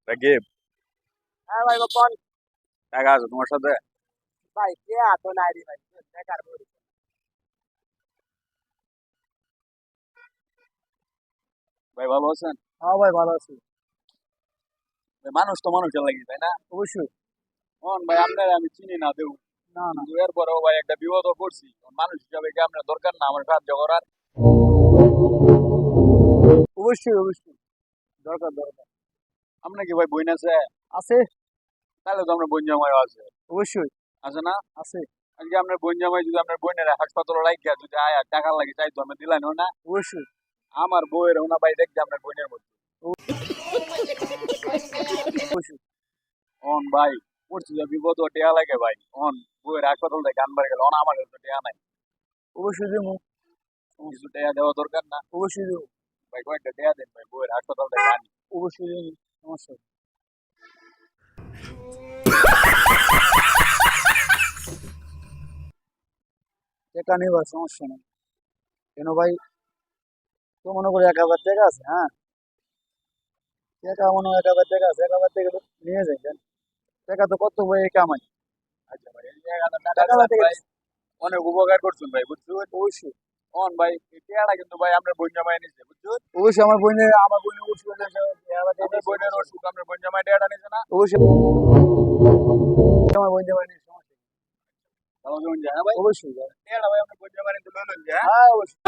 রাকিব, হ্যাঁ ভাই বল। টাকা আছে তোমার সাথে? ভাই কে এত নাই রে ভাই, বেকার বলি। ভাই ভালো আছেন? হ্যাঁ ভাই ভালো আছি। ভাই, মানুষ তো মানুষের লাগি, তাই না? অবশ্যই। ভাই আপনার আমি চিনি না দেউ, না না, কিন্তু এরপরেও ভাই একটা বিপদ পড়ছি। মানুষ হিসাবে কি আপনার দরকার না আমার সাহায্য করার? অবশ্যই অবশ্যই, দরকার দরকার। আপনার কি ভাই বইন আছে? আছে। তাহলে তো আপনার বোন জামাই আছে, অবশ্যই আছে না? আছে। আজকে আপনার বোন জামাই যদি আপনার বোনের হাসপাতালে লাগিয়া যদি আয়া টাকা লাগে চাইতো আমি দিলাম না। অবশ্যই আমার বউয়ের ওনা ভাই দেখছে আপনার বোনের মধ্যে। অবশ্যই ভাই পড়ছি যে বিপদ ও টেয়া লাগে ভাই। বউয়ের হাসপাতাল থেকে আনবার গেল আমার কাছে তো টেয়া নাই। অবশ্যই দেবো। কিছু টেয়া দেওয়া দরকার না? অবশ্যই দেবো। ভাই কয়েকটা টেয়া দেন ভাই, বউয়ের হাসপাতাল থেকে আনি। অবশ্যই দেবো, সমস্যা নেই। টাকা নেবার সমস্যা নেই। কেন ভাই, তো মনে করি 1,000 টাকা আছে। হ্যাঁ, টাকা মনে হয় 1,000 টাকা আছে, 1,000 টাকা তো নিয়ে যাই কেন? টাকা তো কত ভাই কামাই। আচ্ছা ভাই, এই জায়গাটা টাকা 1,000 দিলাম টাকা ভাই, অনেক উপকার করছেন ভাই, বুঝছো? অবশ্যই ভাই এই টেয়াটা কিন্তু ভাই আপনার বোন জামাই নিছে, বুঝছো? অবশ্যই। আমার বোনের অসুখ হলে আপনার বোনের অসুখ আপনার বোন জামাই টেয়াটা নিছে না? অবশ্যই আমার বোন জামাই নিয়ে সমস্যা নেই। ভালো কেমন যায়, হ্যাঁ ভাই? অবশ্যই ভাই। টেয়াটা ভাই আপনার বোন জামাই নিতে লইলেন যে, হ্যাঁ? হ্যাঁ অবশ্যই।